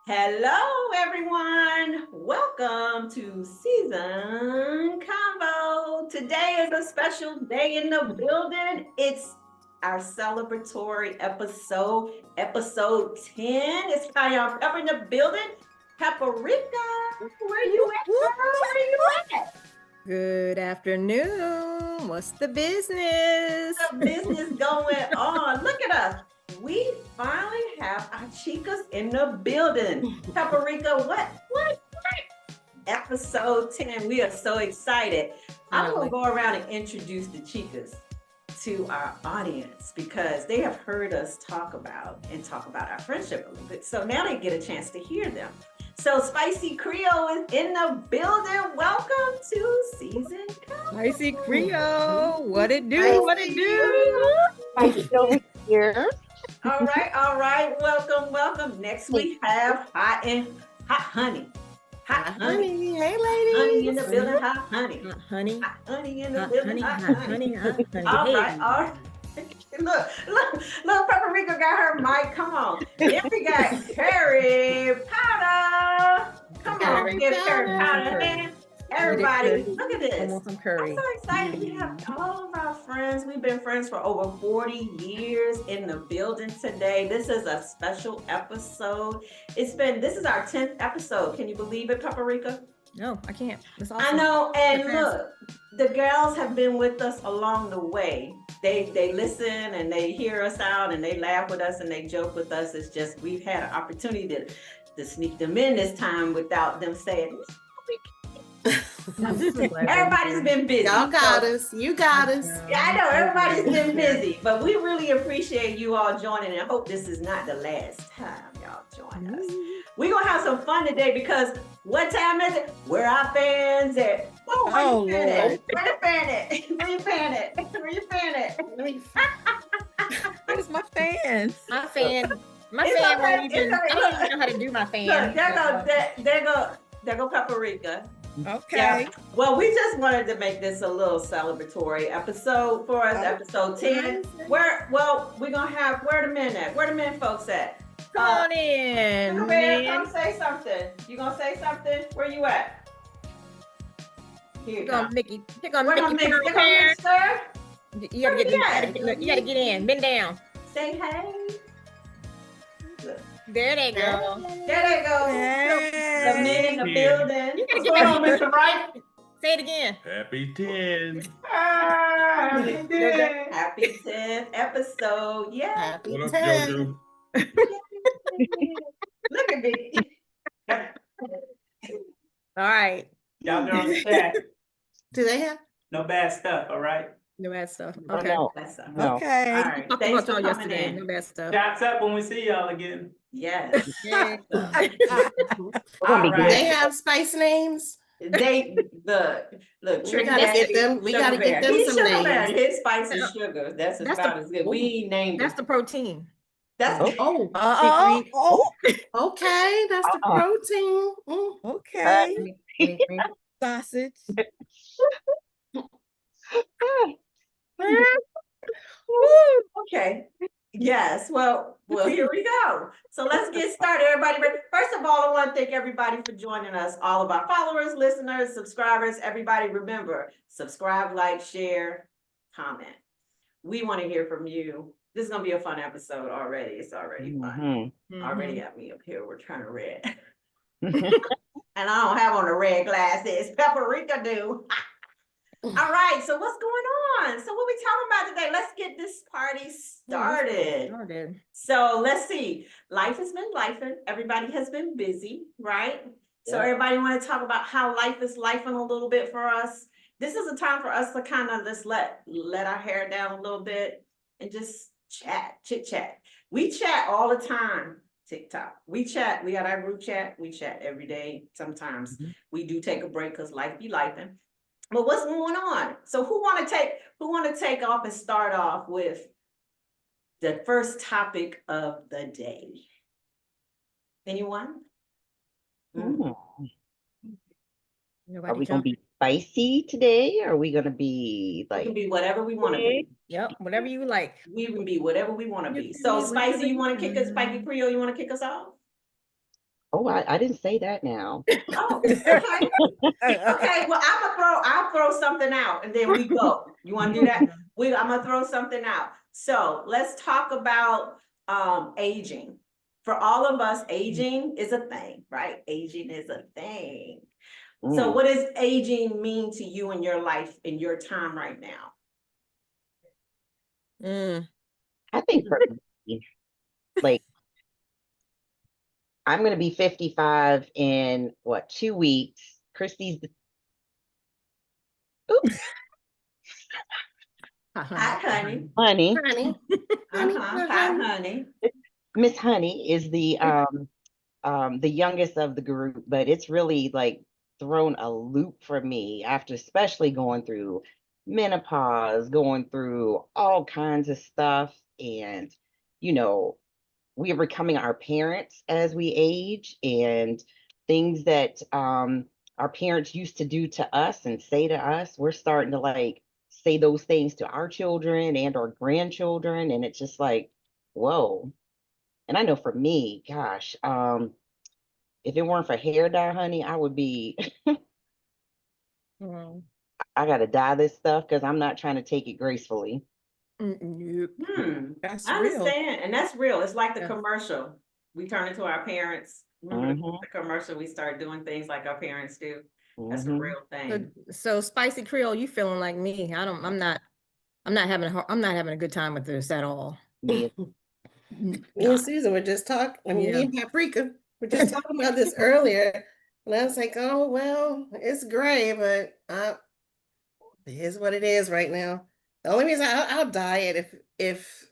Hello, everyone. Welcome to Season Convo. Today is a special day in the building. It's our celebratory episode, episode 10. It's Cayenne Pepper in the building. Paprika, where you at, girl? Where you at? Good afternoon. What's the business? The business going on. Look at us. We finally have our Chicas in the building. Paprika, what? Episode 10. We are so excited. I'm going to go around and introduce the Chicas to our audience because they have heard us talk about our friendship a little bit. So now they get a chance to hear them. So Spicy Creole is in the building. Welcome to Season Convo. Spicy Creole. What it do? What it do? Spicy over here. All right. Welcome. Next we have Hot Honey. Hot Honey. Hey, ladies. Honey in the building. Hot Honey. Hot honey. Hot Honey in the Hot building. honey. Hot honey. All right. Look, Paprika got her mic. Come on. Then we got Curry Powder. Come on, give Curry Powder, man. Everybody, look at this. I want some curry. I'm so excited. We have all of our friends. We've been friends for over 40 years in the building today. This is a special episode. This is our 10th episode. Can you believe it, Paprika? No, I can't. That's awesome. I know, and look, the girls have been with us along the way. They listen and they hear us out and they laugh with us and they joke with us. It's just we've had an opportunity to sneak them in this time without them saying. Everybody's been busy. Y'all got us. You got us. Yeah, I know everybody's been busy, but we really appreciate you all joining and hope this is not the last time y'all join us. We're gonna have some fun today because what time is it? Where our fans at? Oh, where you fan at? Where you fan at? Where's my fans? My fan okay. won't even, I don't even know how to do my fan. Look, there go Paprika. Okay. Yeah. Well, we just wanted to make this a little celebratory episode for us, episode 10. We're gonna have where the men folks at? Come on in. Come say something. You gonna say something? Where you at? Here you go. Mickey. Here Where Mickey. Mickey, sir? You gotta get in. Bend down. Say hey. There they go. There they go. Hey. The men in the building. You gotta What's get going on, Mr. Right? Say it again. Happy 10. Happy 10th episode. Yeah. Happy What up, 10. Jojo? Look at me. All right. Y'all know on the chat. Do they have? No bad stuff, all right? No bad stuff. Oh, Okay. no. That's all No. Okay. All right. Talked Thanks about for y'all coming yesterday. in. No bad stuff. Shots up when we see y'all again. Yes. Yeah. All Do right. they have spice names? Look, We Trick gotta get them. We gotta get them some names. His spice and sugar. That's about as good. We named That's it. the protein. That's Oh, okay. That's the protein. Okay. Sausage. okay. Yes. Well, here we go. So let's get started, everybody. First of all, I want to thank everybody for joining us. All of our followers, listeners, subscribers, everybody. Remember, subscribe, like, share, comment. We want to hear from you. This is gonna be a fun episode already. It's already fun. Already got me up here. We're trying to read. And I don't have on the red glasses. Paprika do. All right, so what's going on? So what we talking about today? Let's get this party started. So let's see. Life has been lifing. Everybody has been busy, right? So everybody want to talk about how life is lifing a little bit for us. This is a time for us to kind of just let our hair down a little bit and just chit chat. We chat all the time. TikTok. We chat. We got our group chat. We chat every day. Sometimes we do take a break because life be lifing. But what's going on? So who want to take off and start off with the first topic of the day? Anyone? Are we gonna be spicy today? Or are we gonna be We like? can be whatever we want to be. Yep, whatever you like. We can be whatever we want to be. You can So be Spicy, whatever you want to you kick us? want. Spiky Creole, you want to kick us off? Oh, I didn't say that now. Oh, okay. Okay, well, I'll throw something out and then we go. You want to do that? I'm gonna throw something out. So let's talk about aging. For all of us, aging is a thing, right? Aging is a thing. So Mm. what does aging mean to you in your life, in your time right now? I think for me, like I'm gonna be 55 in what, 2 weeks. Christy's oops, Hi, honey. honey. Honey, honey, Uh-huh. my Hi, honey. honey. Miss Honey is the youngest of the group, but it's really like thrown a loop for me after especially going through menopause, going through all kinds of stuff, and you know, we are becoming our parents as we age, and things that our parents used to do to us and say to us, we're starting to like say those things to our children and our grandchildren, and it's just like, whoa. And I know for me, gosh, if it weren't for hair dye, honey, I would be, Wow. I gotta dye this stuff because I'm not trying to take it gracefully. Nope. That's I real. understand, and that's real. It's like the Yeah. commercial. We turn into our parents. Remember Mm-hmm, the commercial? We start doing things like our parents do. That's a mm-hmm. real thing. So Spicy Creole, you feeling like me? I'm not having a good time with this at all. Me, Me Nah. and Susan were just talking, me Yeah. and Paprika were just talking about this earlier. And I was like, oh, well, it's gray, but it is what it is right now. The only reason I'll dye it if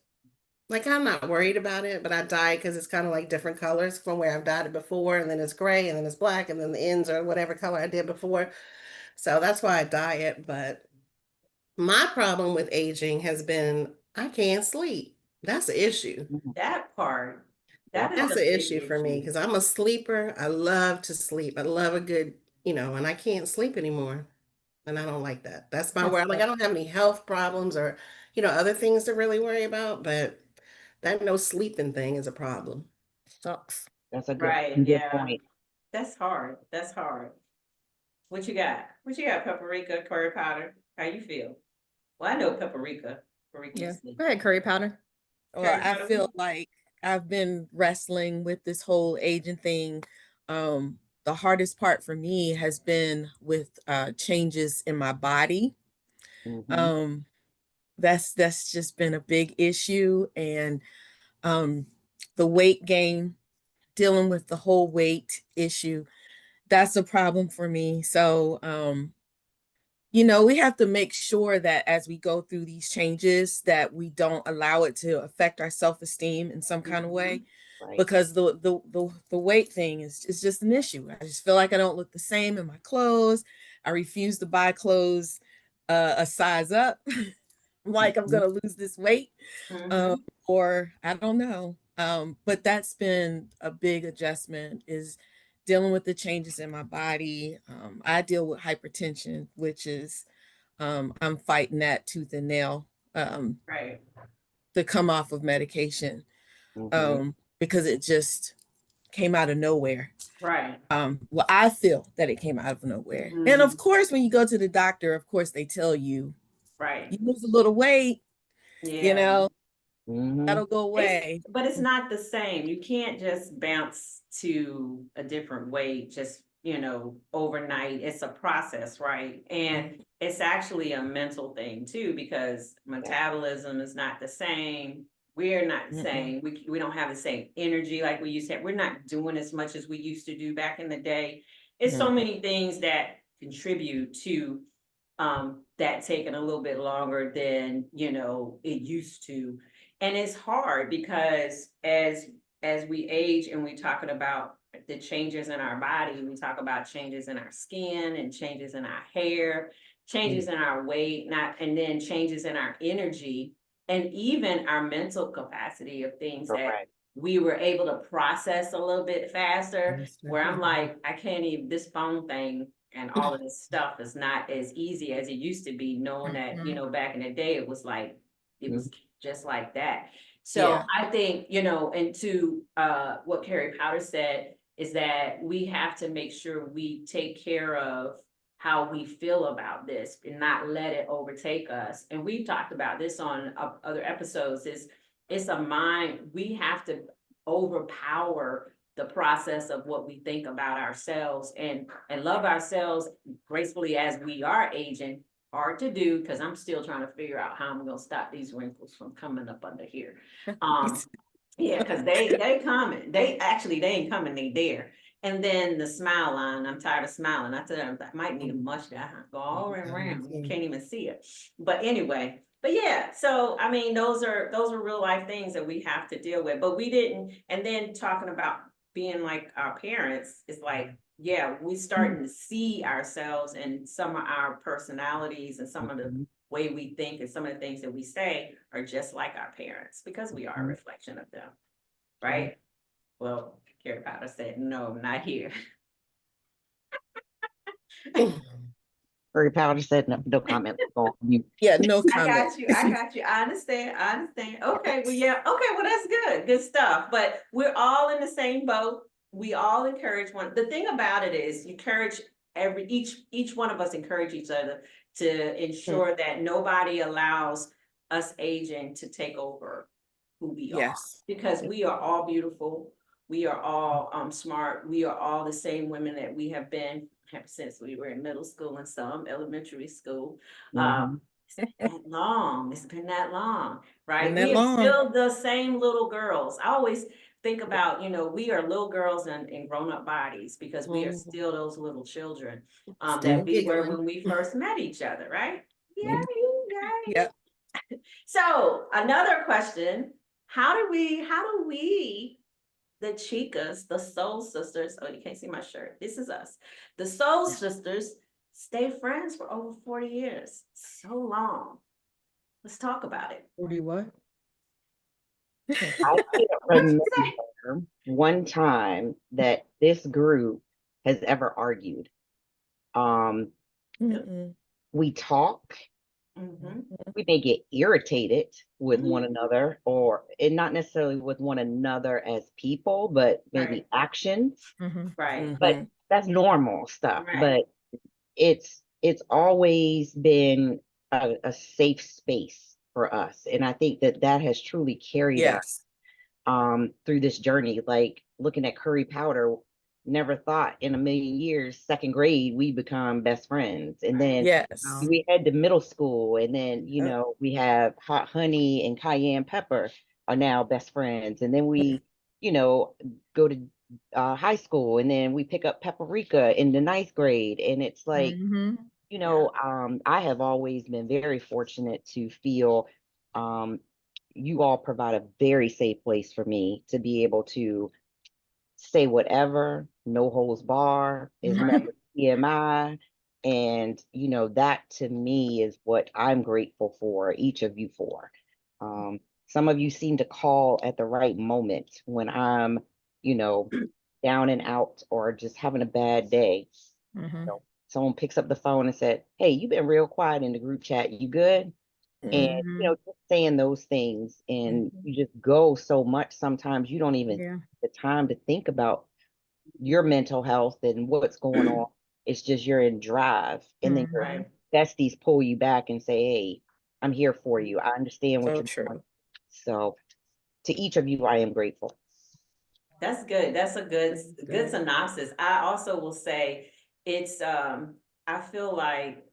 like I'm not worried about it, but I dye it because it's kind of like different colors from where I've dyed it before, and then it's gray, and then it's black, and then the ends are whatever color I did before. So that's why I dye it. But my problem with aging has been I can't sleep. That's the issue. mhm. That part, that That is That's a part. the big issue for me issue. because I'm a sleeper. I love to sleep. I love a good, and I can't sleep anymore. And I don't like that. That's my That worry. Like I sucks. don't have any health problems or, other things to really worry about, but that no sleeping thing is a problem. Sucks. That's a Right, good yeah. point. That's hard. That's hard. What you got? What you got, Paprika, curry powder? How you feel? Well, I know Paprika. Paprika, you Yeah. sleep. Go ahead, curry powder. Well, Curry I powder. feel like I've been wrestling with this whole aging thing. The hardest part for me has been with changes in my body. Mm-hmm. Um, that's just been a big issue, and um, the weight gain, dealing with the whole weight issue, that's a problem for me. So we have to make sure that as we go through these changes that we don't allow it to affect our self-esteem in some kind of way, Right. because the weight thing is just an issue. I just feel like I don't look the same in my clothes. I refuse to buy clothes a size up. Like I'm Mm-hmm. gonna lose this weight, Mm-hmm. or I don't know. But that's been a big adjustment, is dealing with the changes in my body. I deal with hypertension, which is I'm fighting that tooth and nail Right. to come off of medication, Mm-hmm. because it just came out of nowhere. Right. Well, I feel that it came out of nowhere. And Mm-hmm. of course, when you go to the doctor, of course, they tell you Right. you lose a little weight, you Yeah. know, Mm-hmm. that'll go away. But it's not the same. You can't just bounce to a different way just, overnight. It's a process, right? And it's actually a mental thing too, because Yeah. metabolism is not the same. We're not the Mm-mm. same. We don't have the same energy like we used to have. We're not doing as much as we used to do back in the day. It's so Mm-mm. many things that contribute to that taking a little bit longer than it used to. And it's hard because as we age and we're talking about the changes in our body, we talk about changes in our skin and changes in our hair, changes in our weight, not and then changes in our energy and even our mental capacity of things that Correct. we were able to process a little bit faster, Understood. where I'm like, I can't even, this phone thing and all of this stuff is not as easy as it used to be, knowing that, Mhm. back in the day, it was like, it was just like that. So Yeah. I think, and to what Carrie Powder said, is that we have to make sure we take care of how we feel about this and not let it overtake us. And we've talked about this on other episodes, is it's a mind, we have to overpower the process of what we think about ourselves and love ourselves gracefully as we are aging. Hard to do, because I'm still trying to figure out how I'm gonna stop these wrinkles from coming up under here. Yeah, because they coming. They ain't coming, they there. And then the smile line, I'm tired of smiling. I tell them I might need a mustache, go all around, you can't even see it. But anyway, but yeah, so I mean, those are real life things that we have to deal with. But we didn't, and then talking about being like our parents, it's like, yeah, we starting to see ourselves and some of our personalities and some of the way we think and some of the things that we say are just like our parents, because we are a reflection of them, right? Well, Carrie Potter said, no, not here. Harry Potter said no comment. Yeah, no I comment. got you, I understand. Okay, well, yeah, okay, well, that's good stuff. But we're all in the same boat. We all encourage one. The thing about it is, you encourage each one of us encourage each other to ensure that nobody allows us aging to take over who we are. Yes. Because we are all beautiful. We are all smart. We are all the same women that we have been since we were in middle school and some elementary school. It's been that long, right? Been that We are long. still the same little girls. I always think about, we are little girls in grown-up bodies, because we are still those little children that we were when we first met each other, right? Yeah, Yep. So another question, how do we, the Chicas, the Soul Sisters, oh, you can't see my shirt, this is us, the Soul Sisters, stay friends for over 40 years, so long. Let's talk about it. 40 what? I can't remember one time that this group has ever argued. We talk. We may get irritated with one another, and not necessarily with one another as people, but maybe actions. Right. But that's normal stuff. Right. But it's always been a safe space for us, and I think that has truly carried us through this journey. Like looking at Curry Powder, never thought in a million years, second grade, we become best friends. And then we head to middle school, and then, we have Hot Honey and Cayenne Pepper are now best friends. And then we, go to high school, and then we pick up Paprika in the ninth grade. And it's like, I have always been very fortunate to feel you all provide a very safe place for me to be able to say whatever, no holds bar, is never TMI. And, that to me is what I'm grateful for, each of you for. Some of you seem to call at the right moment when I'm, down and out or just having a bad day. Someone picks up the phone and said, hey, you've been real quiet in the group chat. You good? And, just saying those things, and you just go so much. Sometimes you don't even have the time to think about your mental health and what's going on. It's just you're in drive, and then your besties pull you back and say, hey, I'm here for you. I understand what you're doing. So to each of you, I am grateful. That's good. That's a good synopsis. I also will say it's, I feel like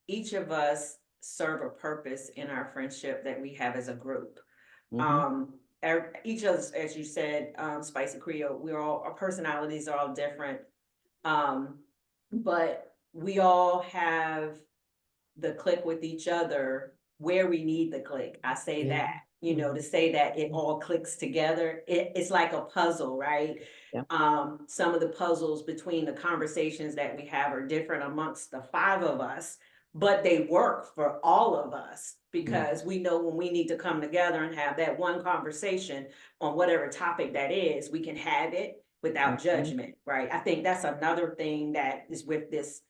each of us serve a purpose in our friendship that we have as a group. Each of us, as you said, Spicy Creole, our personalities are all different. But we all have the click with each other where we need the click. I say that, to say that it all clicks together. It's like a puzzle, right? Some of the puzzles between the conversations that we have are different amongst the five of us, but they work for all of us, because we know when we need to come together and have that one conversation on whatever topic that is, we can have it without judgment, right? I think that's another thing that is with this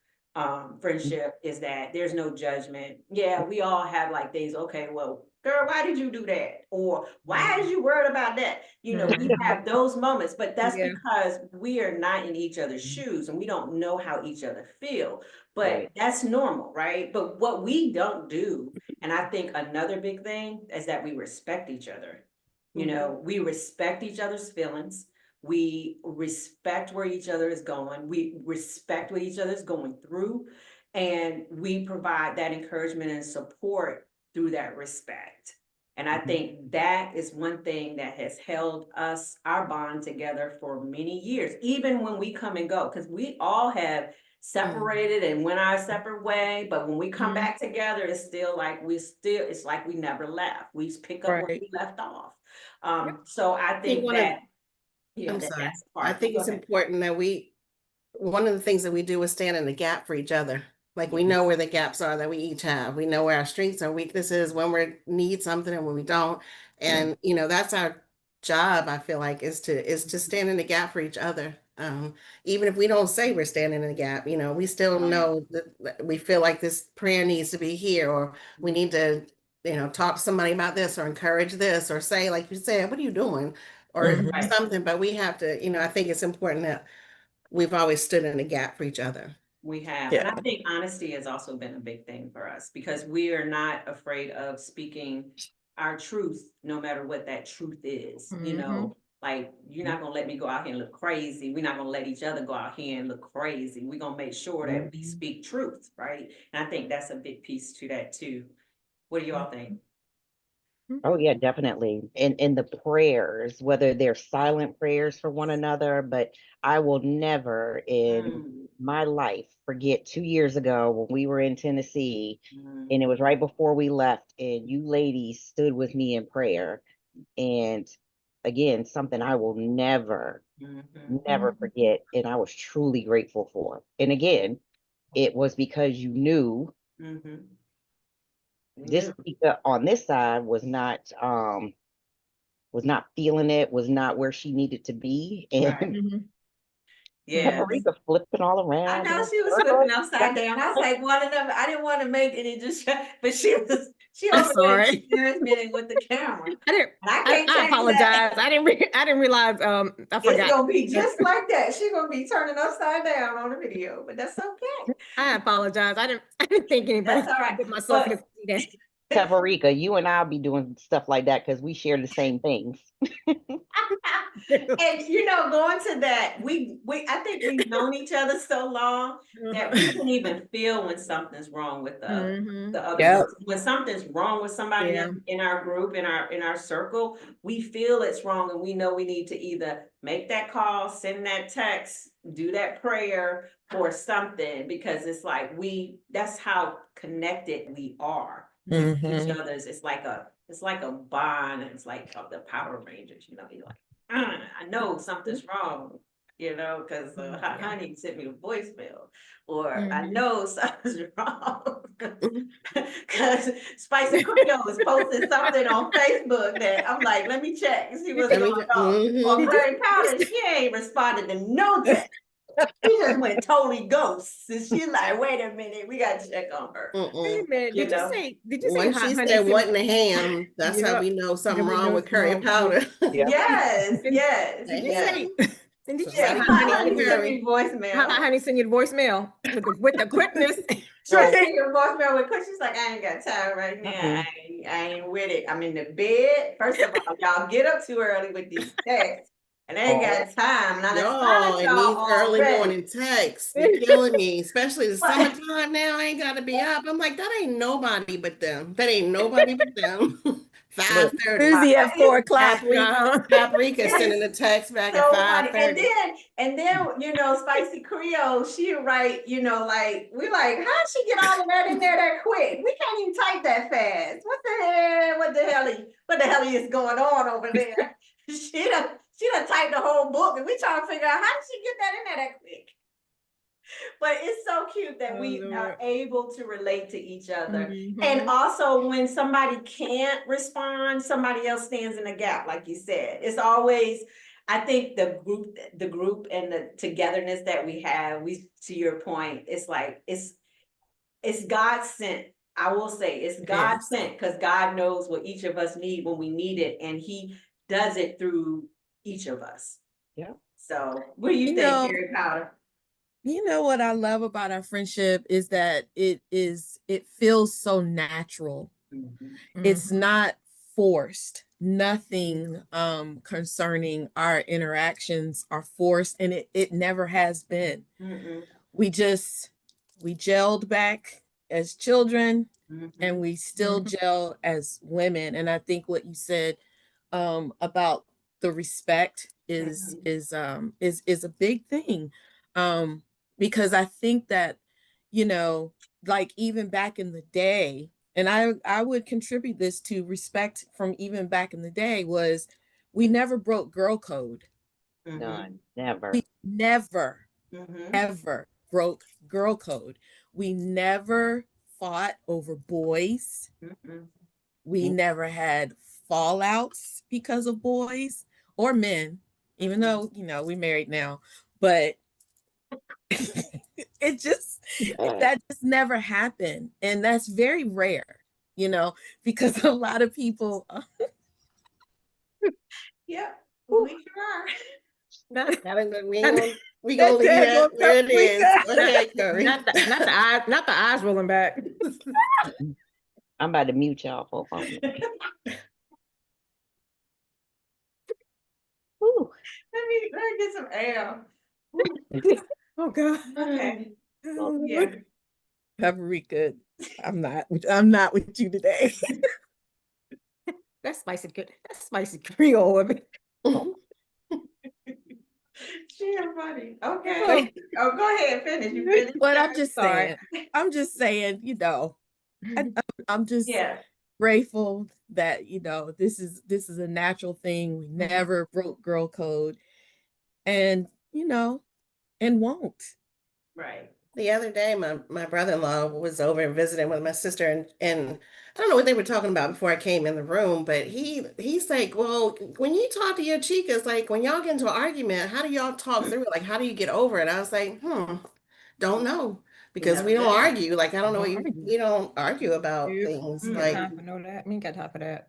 friendship, is that there's no judgment. Yeah, we all have like things, okay, well, girl, why did you do that? Or why is you worried about that? You know, we have those moments, but that's Yeah. because we are not in each other's shoes and we don't know how each other feel. But Right. that's normal, right? But what we don't do, and I think another big thing is that we respect each other. You know, we respect each other's feelings. We respect where each other is going. We respect what each other is going through. And we provide that encouragement and support through that respect. And I think that is one thing that has held us, our bond together for many years, even when we come and go, because we all have separated and went our separate way. But when we come back together, it's still like it's like we never left. We pick up where Right. we left off. So I think think one of that, yeah, I'm sorry. that's I part. think Go it's ahead. important that one of the things that we do is stand in the gap for each other. Like we Yeah. know where the gaps are that we each have. We know where our strengths and weaknesses, when we need something and when we don't. And you know, that's our job, I feel like, is to stand in the gap for each other. Even if we don't say we're standing in the gap, you know, we still know that we feel like this prayer needs to be here, or we need to, you know, talk to somebody about this or encourage this or say, like you said, what are you doing? Or Right. something. But we have to, you know, I think it's important that we've always stood in the gap for each other. We have, and Yeah. I think honesty has also been a big thing for us because we are not afraid of speaking our truth, no matter what that truth is. You know, like you're not gonna let me go out here and look crazy. We're not gonna let each other go out here and look crazy. We're gonna make sure that we speak truth, right? And I think that's a big piece to that too. What do you all think? Oh yeah, definitely. And the prayers, whether they're silent prayers for one another, but I will never in Mm, my life forget 2 years ago when we were in Tennessee, mm, and it was right before we left, and you ladies stood with me in prayer. And again, something I will never, never forget, and I was truly grateful for. And again, it was because you knew mhm. this No, speaker on this side was not feeling it, was not where she needed to be. right. And Yes. Paprika flipping all I around in know a she was circle. flipping upside down. I was like one of them. I didn't want to make any just, but she I'm over there sorry. experimenting with the camera. I didn't. And I can't I change that. apologize. I didn't realize. I It's forgot. gonna be just like that. She's gonna be turning upside down on the video, but that's okay. I apologize. I didn't think anybody That's all right. get myself in But a see that. Paprika, you and I'll be doing stuff like that because we share the same things. and you know, going to that, I think we've known each other so long that we can even feel when something's wrong with the other Yep. person. When something's wrong with somebody Yeah. in our group, in our circle, we feel it's wrong and we know we need to either make that call, send that text, do that prayer or something, because it's like that's how connected we are with each other's. It's like a bond. It's like the Power Rangers, you know, you're like, I know something's wrong, you know, because Yeah. honey sent me a voicemail, or I know something's wrong because Spicy Creole is posting something on Facebook that I'm like, let me check and see what's Let going me, on. Or Did Curry Powder, she ain't responded to no text. She just went totally ghost. And she's like, wait a minute, we gotta check on her. Wait a minute. You know? Did you say Once hot she honey? said wanting the ham, that's how Yep. we know something Then we wrong know with curry something wrong. powder. Yeah. Yes, Did yes, you yes. say? And did you Yeah, say Something hot honey? wrong with honey sent me curry. voicemail. Hot honey send you the voicemail with the quickness. She sent me a voicemail with Chris. She's like, I ain't got time right now. Mhm. I ain't with it. I'm in the bed. First of all, y'all get up too early with these texts. And I ain't got time. And I done Y'all, signed and these y'all early already. morning texts be killing me, especially the But- summertime now. I ain't gotta be up. I'm like, that ain't nobody but them. That ain't nobody but them. 5:30. Susie at 4 o'clock. Paprika sending a text back at so funny. 5:30. And then, you know, Spicy Creole, she write, you know, like, we like, how'd she get all of that in there that quick? We can't even type that fast. What the hell is going on over there? She done typed the whole book and we trying to figure out how did she get that in there that quick? But it's so cute that we are able to relate to each other. And also when somebody can't respond, somebody else stands in the gap, like you said. It's always, I think the group and the togetherness that we have, to your point, it's like, it's God sent I will say it's God sent, because God knows what each of us need when we need it, and he does it through each of us. Yeah. So what do you You think, know, Harry Potter? You know what I love about our friendship is that it feels so natural. It's not forced. Nothing concerning our interactions are forced, and it never has been. We gelled back as children, and we still gel as women. And I think what you said about the respect is a big thing. Because I think that, you know, like even back in the day, and I would contribute this to respect from even back in the day, was we never broke girl code. None, never. We never, ever broke girl code. We never fought over boys. We never had fallouts because of boys or men, even though, you know, we married now, but that just never happened. And that's very rare, you know, because a lot of people. Yeah, we sure We gonna leave that where it is. Go ahead, Curry. Not the eyes rolling back. I'm about to mute y'all for a moment. Let me get some air. Oh God. Okay. Yeah. Paprika, I'm not with you today. That's spicy good. That's spicy Creole. I mean. She's funny. Okay. Oh, go ahead, finish. You finished. But I'm just saying, you know, I'm just grateful that, you know, this is a natural thing. We never broke girl code, and, you know, and won't. Right. The other day, my brother-in-law was over and visiting with my sister, and I don't know what they were talking about before I came in the room, but he's like, well, when you talk to your chicas, like when y'all get into an argument, how do y'all talk through it? Like, how do you get over it? I was like, don't know, because we don't argue. Like, I don't know we don't argue about things. Ain't Like, got time for no that. We ain't got time for that.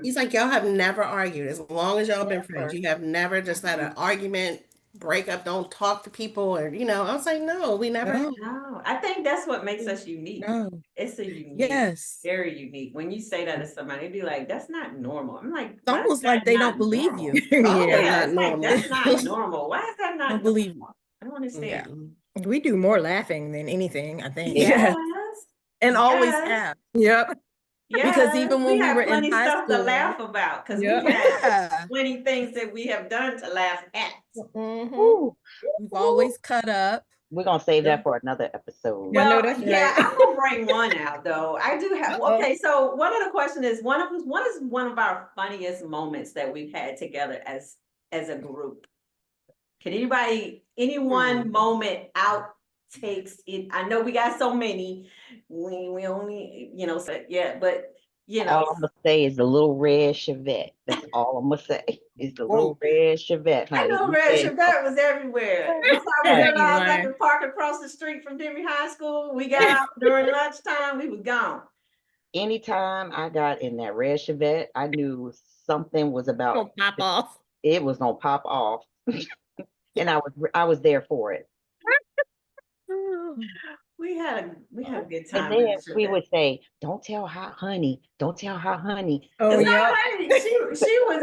he's like, y'all have never argued as long as y'all been friends. You have never just had an argument, break up, don't talk to people, or, you know. I was like, no, we never. No, I think that's what makes us unique. No. It's a unique, very unique. When you say that to somebody, be like, that's not normal. I'm like, it's almost like they don't believe you. Yeah, it's like, that's not normal. Why is that not don't believe you? I don't understand. We do more laughing than anything, I think. Yes. And always have. Yep. Yeah, because even when we were in plenty high stuff school, to laugh about, because we have plenty things that we have done to laugh at. We've always cut up. We're gonna save that for another episode. Well, I'm gonna bring one out though. I do have. Okay, so one of the question is one of our funniest moments that we've had together as a group. Can any one moment outtakes it? I know we got so many. We only, you know, so, yeah, but you know. All I'm gonna say is the little red Chevette. That's all I'm gonna say. Is the little red Chevette, honey. I know red Chevette was everywhere. That's how we realized I could park across the street from Dewey High School. We got out during lunchtime, we were gone. Anytime I got in that red Chevette, I knew something was about to pop off. It was gonna pop off. And I was there for it. We had a good time. And then we would say, "Don't tell hot honey. Don't tell hot honey." Oh yeah. She was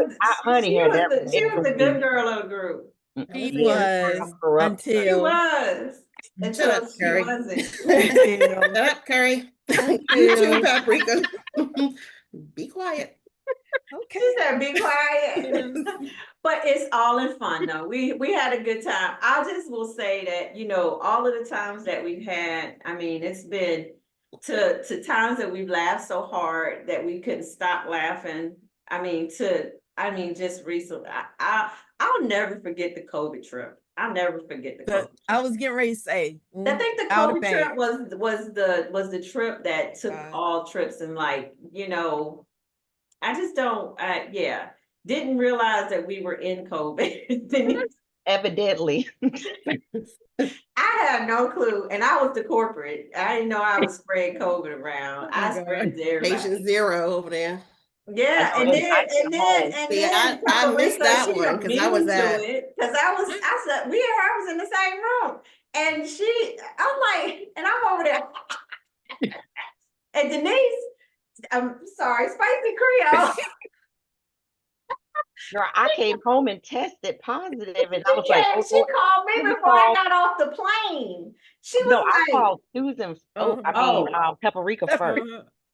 the good girl of the group. She was until she wasn't. Shut up, Curry. You too, Paprika. Be quiet. Okay. She said, "Be quiet." But it's all in fun, though. We had a good time. I just will say that, you know, all of the times that we've had, I mean, it's been to times that we've laughed so hard that we couldn't stop laughing. I mean, just recently, I'll never forget the COVID trip. I'll never forget the COVID trip. I was getting ready to say. I think the COVID trip was the trip that took all trips, and, like, you know, I just don't. Didn't realize that we were in COVID. Evidently. I had no clue. And I was the corporate. I didn't know I was spreading COVID around. Oh, I God. spread it to everybody. Patient zero over there. Yeah, I and know, then I came home. See, I missed Paprika, that she one because I was immune to at. it. Cause I said, we and her was in the same room. And I'm like, and I'm over there. And Denise, I'm sorry, Spicy Creole. Girl, I came home and tested positive, and I was like, She called me let me before I call. got off the plane. She No, was I like, called Susan. Paprika first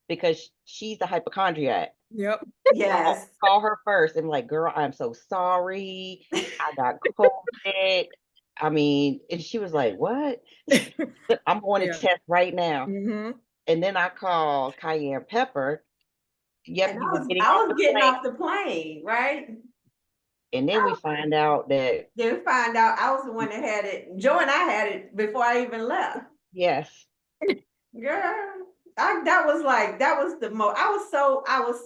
because she's the hypochondriac. Yep. yes. Call her first and like, girl, I'm so sorry. I got COVID. I mean, and she was like, what? I'm going to test right now. Mm-hmm. And then I called Cayenne Pepper. Yep, And you were getting I off was the getting plane. off the plane, right? And then we find out that Then find out I was the one that had it. Joe and I had it before I even left. yes, Girl, that was the most. I was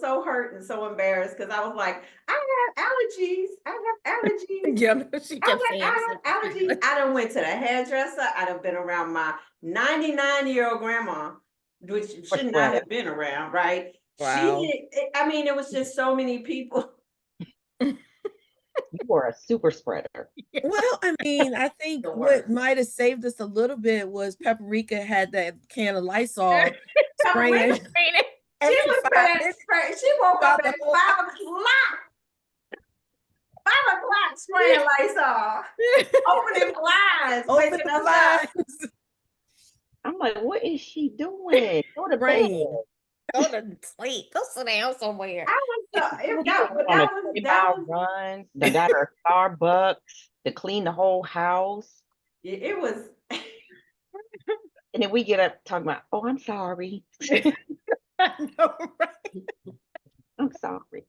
so hurt and so embarrassed because I was like, I have allergies. I have allergies. Yeah, she kept saying I have allergies. I done went to the hairdresser. I done been around my 99-year-old grandma, which should not have been around, right? Wow. I mean, it was just so many people. you were a super spreader. Well, I mean, I think The what worst. might have saved us a little bit was Paprika had that can of Lysol spraying. Paprika, she was spraying. She woke up at 5 o'clock. 5 o'clock spraying Lysol. Opening blinds. Open waking the us up. blinds. I'm like, what is she doing? Go to bed. Rain. Go to sleep. Go sit down somewhere. I was so, She was on a 20-mile run. They got her Starbucks to clean the whole house. it was. And then we get up talking about, oh, I'm sorry. I know, right? I'm sorry.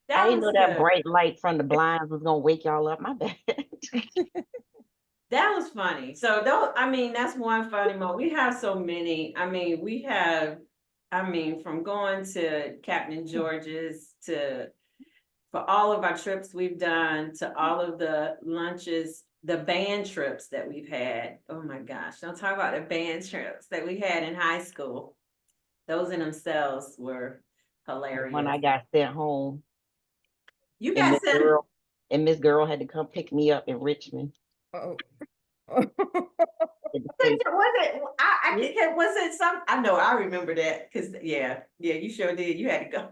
That I didn't know was that good. bright light from the blinds was gonna wake y'all up. My bad. That was funny. So I mean, that's one funny moment. We have so many. I mean, from going to Captain George's for all of our trips we've done, to all of the lunches, the band trips that we've had. Oh my gosh, don't talk about the band trips that we had in high school. Those in themselves were hilarious. When I got sent home, You and got sent. Miss Girl had to come pick me up in Richmond. Oh. Was it? Was it some? I know. I remember that because yeah, you sure did. You had to go.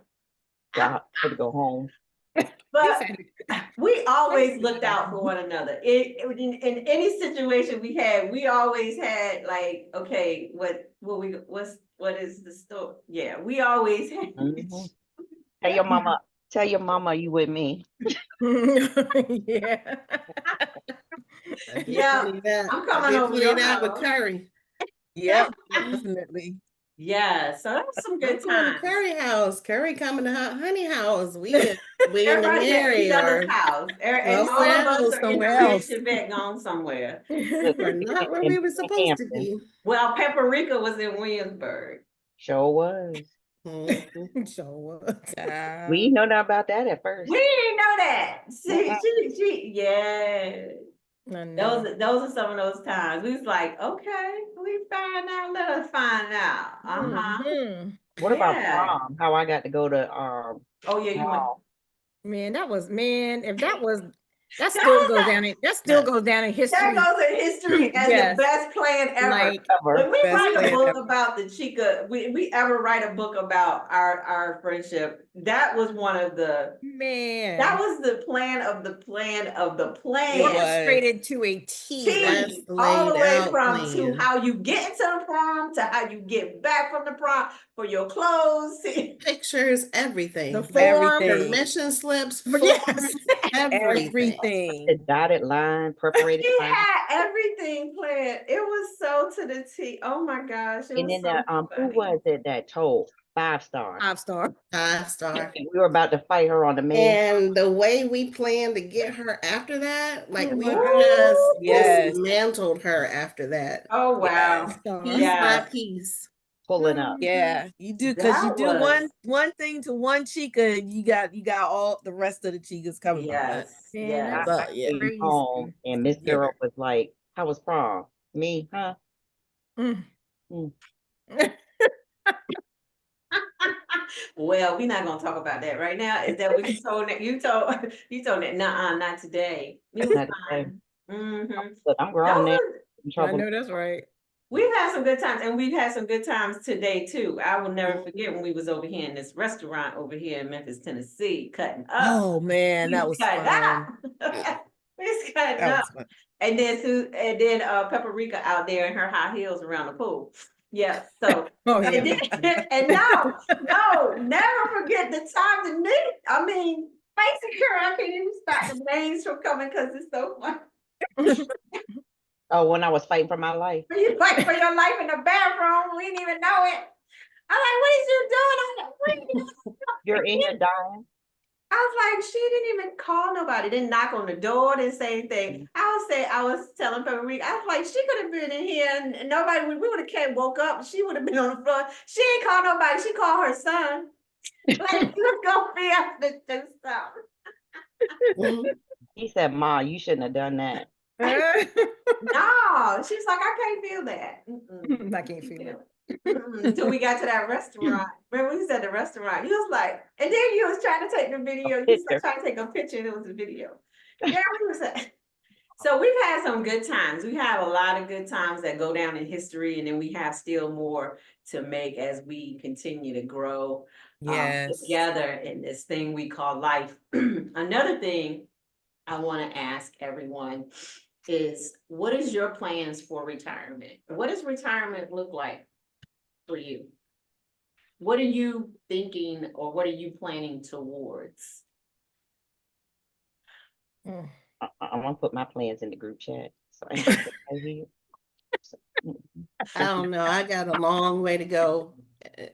So I had to go home. But we always looked out for one another. In any situation we had, we always had like, okay, what is the story? Yeah, we always had. Mm-hmm. Tell your mama you with me. Yeah. Yeah, I'm coming over your that with house. curry. Yep, definitely. Yeah, so that was some I'm good going to times. Curry house. Curry coming to Honey house. We in the Everybody's at each area other's or house. And all of us are in the somewhere red else. Chevette gone somewhere. we're not where we were supposed to be. Well, Paprika was in Williamsburg. Sure was. Mhm. So We didn't know nothing about that at first. We didn't know that. See, yeah. Those are some of those times. We was like, okay, we find out, let us find out. Uh-huh. Mhm. What about prom? How I got to go to Oh yeah, you went. Man, if that still goes down in history. That goes in history as Yes. the best plan ever. Like, When we Best write a plan book ever. about the Chica, we ever write a book about our friendship, that was one of the, man, that was the plan of the plan of the plan. It was. orchestrated to a T. That's All the laid way out from to plan. how you get into the prom to how you get back from the prom for your clothes. Pictures, everything. The form. Everything. Permission slips, Yes. forms, everything. Everything. the dotted line, perforated She line? had everything planned. It was so to the T. Oh my gosh. It And was then so who funny. was it that told 5-star? 5-star. 5-star. We were about to fight her on the main. And the way we planned to get her after that, like we Ooh, just yes. dismantled her after that. Oh wow. Piece Yes. by piece. Pulling up. Yeah, you do, because you That do was- one thing to one Chica, you got all the rest of the Chicas coming. Yes. Man, Yes. I But yeah. came crazy. home and Miss Yeah. Girl was like, how was prom? Me, huh? Mm. Mm. Well, we're not gonna talk about that right now. Is that what you told that you told that? Nuh-uh, not today. It was Not today. fine. Mm-hmm. But I'm grown now. In I trouble. know that's right. We've had some good times, and we've had some good times today too. I will never forget when we was over here in this restaurant over here in Memphis, Tennessee, cutting up. Oh man, We that was was cutting fun. up. We was cutting That up. was fun. And then Paprika out there in her high heels around the pool. Yeah. So Oh and yeah. then, and no, never forget the time to meet. I mean, basically, I can't even stop the names from coming because it's so funny. Oh, when I was fighting for my life. You fight for your life in the bathroom. We didn't even know it. I'm like, what is you doing? I'm like, what are you doing? You're in here dying. I was like, she didn't even call nobody, didn't knock on the door, didn't say anything. I was telling Paprika, I was like, she could have been in here and nobody, we would have came, woke up, she would have been on the floor. She ain't called nobody, she called her son. Like, she was gonna be up to do something. He said, Ma, you shouldn't have done that. No, she's like, I can't feel that. Mm-mm. I can't feel it. Until we got to that restaurant. Remember, we was at the restaurant. You was like, and then you was trying to take the video. You was like, trying to take a picture, and it was a video. Yeah, we was at. So we've had some good times. We have a lot of good times that go down in history, and then we have still more to make as we continue to grow Yes. together in this thing we call life. Another thing I want to ask everyone is, what is your plans for retirement? What does retirement look like for you? What are you thinking, or what are you planning towards? I'm gonna put my plans in the group chat. So I don't know. I got a long way to go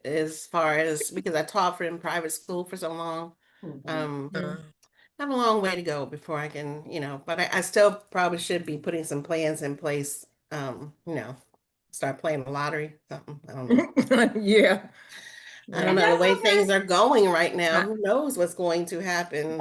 as far as, because I taught in private school for so long. Mhm. I have a long way to go before I can, but I still probably should be putting some plans in place. Start playing the lottery, something. I don't know. Yeah. I don't know. The That's way okay. things are going right now, who knows what's going to happen? You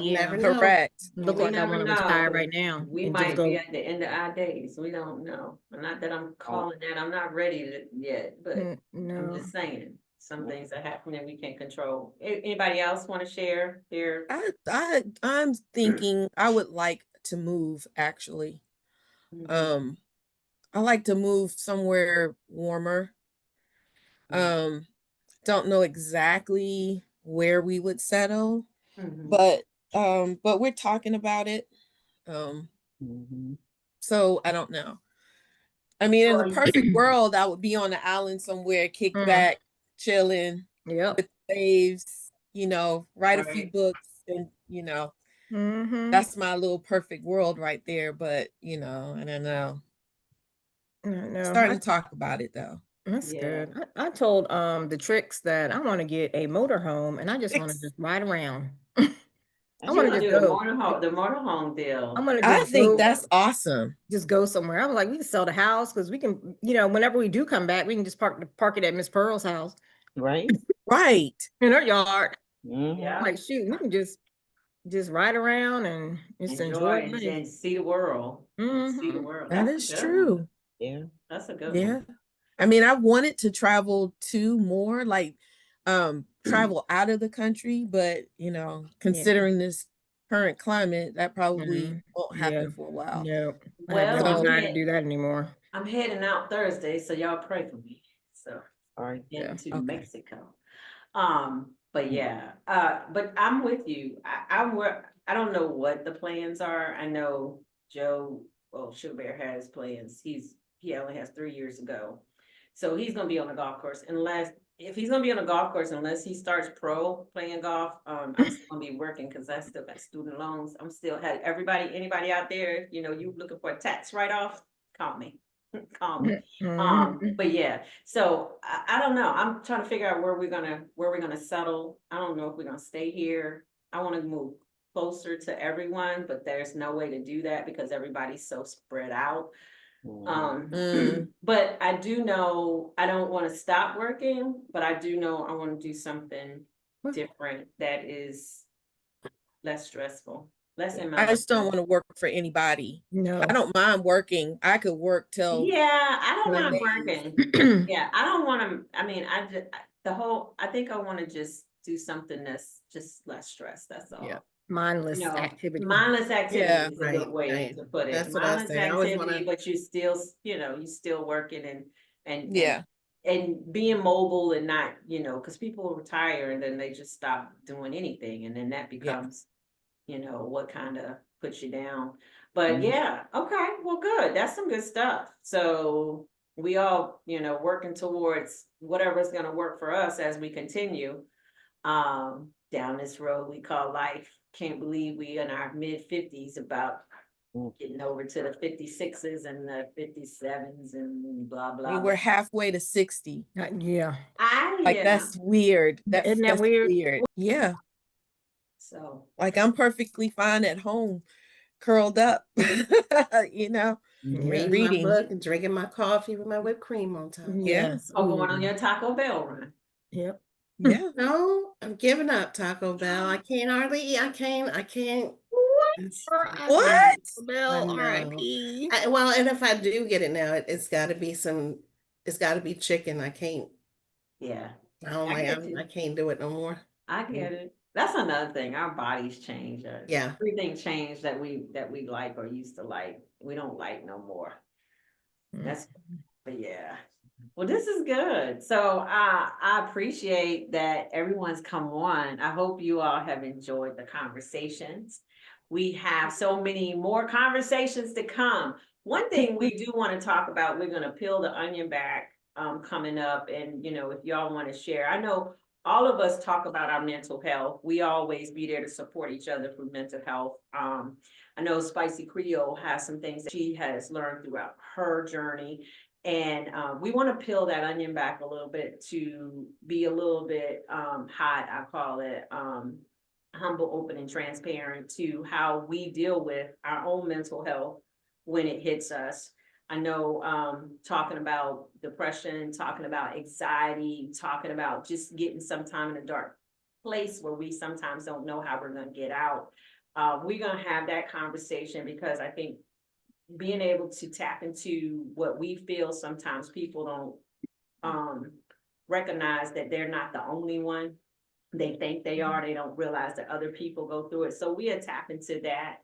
Yeah. never know. Correct. Look We like I never want to know. retire right now. We and might just be go. at the end of our days. We don't know. Not that I'm calling that. I'm not ready yet, but I'm No. just saying some things are happening we can't control. Anybody else want to share their? I'm thinking I would like to move actually. Mhm. I like to move somewhere warmer. Mhm. Don't know exactly where we would settle, Mhm. but we're talking about it. So I don't know. I mean, in the perfect world, I would be on the island somewhere, kick back, chilling, Yep. with waves, write a few Right. books, and that's my little perfect world right there. But I don't know. No. Starting to talk about it though. That's Yeah. good. I told the Tricks that I want to get a motorhome and I just want to just ride around. I You want to gonna just do go. the motorhome deal. I'm gonna I just think go, that's awesome. just go somewhere. I was like, we can sell the house because we can, whenever we do come back, we can just park it at Miss Pearl's house Right? Right. in her yard. Yeah. Like, shoot, we can just ride around and just enjoy Enjoy life. and see the world. See the Mhm. world. That That's is a good one. true. Yeah. That's a good Yeah. one. I mean, I wanted to travel too more, like travel out of the country, but considering this current climate, that probably won't Yeah. happen for a while. No, I have Well, no I'm desire to do that anymore. heading out Thursday, so y'all pray for me. So All right. into Okay. Mexico. But yeah, but I'm with you. I don't know what the plans are. I know Joe, well, Sugar Bear has plans. He only has 3 years to go. So he's gonna be on the golf course if he's gonna be on a golf course, unless he starts pro playing golf, I'm still gonna be working because I still got student loans. I'm still had anybody out there, you looking for a tax write-off, call me. Call me. But yeah, so I don't know. I'm trying to figure out where we're gonna settle. I don't know if we're gonna stay here. I want to move closer to everyone, but there's no way to do that because everybody's so spread out. But I do know I don't want to stop working, but I do know I want to do something different that is less stressful. Less in I my just don't want to work for anybody. No. I don't mind working. I could work till Yeah, I don't mind Mondays. working. Yeah, I don't want to, I mean, I think I want to just do something that's just less stress, that's all. Yeah. Mindless You know, activity. mindless activity Yeah. is a good Right, way right. to put it. That's what I Mindless say. I always activity, wanna- but you still, you still working and Yeah. and being mobile and not, because people retire and then they just stop doing anything, and then that becomes, what kind of puts you down. But Mhm. yeah, okay, well, good. That's some good stuff. So we all, working towards whatever's gonna work for us as we continue down this road we call life. Can't believe we in our mid-50s about getting over to the 56s and the 57s and blah I blah. mean, we're halfway to 60. Yeah. Like that's weird. Isn't that That's weird? weird. Yeah. So Like I'm perfectly fine at home, curled up, you know, Yeah. reading my reading. book and drinking my coffee with my whipped cream on top. Yes. going on Ooh. your Taco Bell run. Yep. Yeah. No, I'm giving up Taco Bell. I can't hardly eat. I can't. What? Bell, I know. R.I.P. Well, and if I do get it now, it's got to be it's got to be chicken. I can't. Yeah, I don't I like. get you. I can't do it no more. I get it. That's another thing. Our bodies change. Yeah. Everything changed that we like or used to like. We don't like no more. That's, but yeah. Well, this is good. So I appreciate that everyone's come on. I hope you all have enjoyed the conversations. We have so many more conversations to come. One thing we do want to talk about, we're going to peel the onion back coming up. And, if y'all want to share, I know all of us talk about our mental health. We always be there to support each other through mental health. I know Spicy Creole has some things that she has learned throughout her journey. And we want to peel that onion back a little bit to be a little bit hot, I call it, humble, open, and transparent to how we deal with our own mental health when it hits us. I know talking about depression, talking about anxiety, talking about just getting sometime in a dark place where we sometimes don't know how we're going to get out. We're going to have that conversation because I think being able to tap into what we feel, sometimes people don't recognize that they're not the only one. They think they are, they don't realize that other people go through it. So we are tapping into that.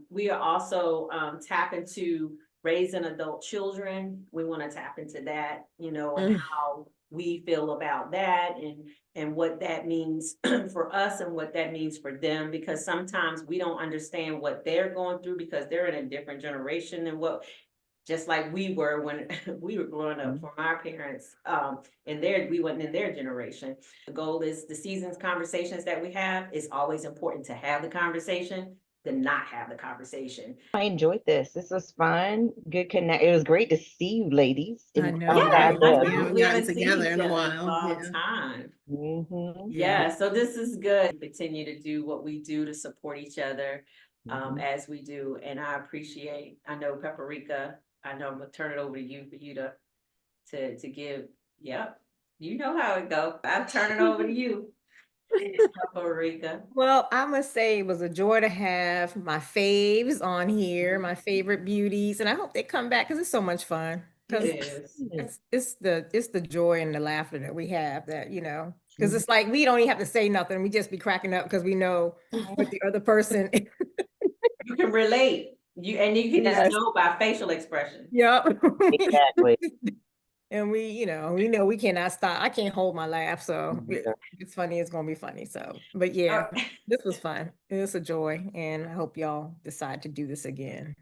We are also tapping to raising adult children. We want to tap into that, and how we feel about that and what that means for us and what that means for them, because sometimes we don't understand what they're going through because they're in a different generation than what, just like we were when we were growing up from our parents, we wasn't in their generation. The goal is the seasons conversations that we have, it's always important to have the conversation than not have the conversation. I enjoyed this. This was fun. Good connect. It was great to see you, ladies. I know. I'm Yeah, glad I that- know. Yeah, We gotten haven't seen together each in a other while, long yeah. time. Mhm. Yeah, so this is good. Continue to do what we do to support each other Mhm. as we do. And I know Paprika, I know I'm gonna turn it over to you for you to give. Yep, you know how it go. I'll turn it over to you, Paprika. Well, I must say it was a joy to have my faves on here, my favorite beauties, and I hope they come back because it's so much fun. It 'Cause is. it's the joy and the laughter that we have that, because it's like we don't even have to say nothing. We just be cracking up because we know what the other person. You can relate. You can just Yes. know by facial expression. Yep. Exactly. And we know we cannot stop. I can't hold my laugh. So Yeah. it's funny. It's gonna be funny. So, but yeah, this was fun. It was a joy, and I hope y'all decide to do this again.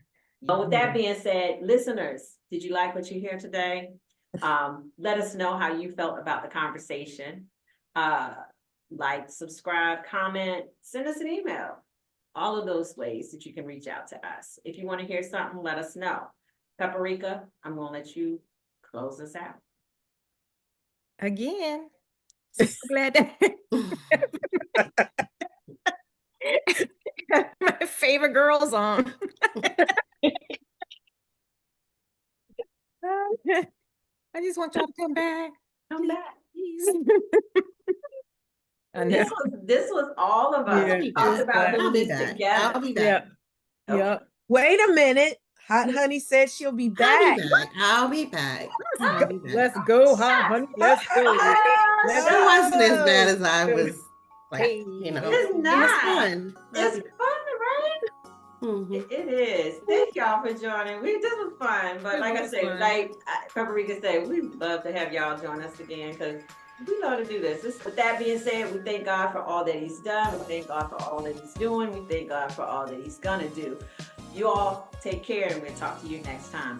But with that being said, listeners, did you like what you hear today? Let us know how you felt about the conversation. Like, subscribe, comment, send us an email. All of those ways that you can reach out to us. If you want to hear something, let us know. Paprika, I'm gonna let you close us out. Again, so glad that my favorite girls on. I just want y'all to come back. Come back. Please. I know. This was all of us. Yeah. We talked about I'll doing be this back. together. I'll be Yeah. back. Okay. Yeah. Wait a minute. Hot Honey said she'll be back. I'll be back. I'll be back. Let's go, huh, honey? Let's go. Let's It wasn't as bad as I go. was like, Hey. you know. It's It was not. fun. It's fun, right? Mhm. It is. Thank y'all for joining. This was fun. But It like I was said, fun. like Paprika said, we'd love to have y'all join us again because we love to do this. With that being said, we thank God for all that He's done. We thank God for all that He's doing. We thank God for all that He's gonna do. You all take care, and we'll talk to you next time.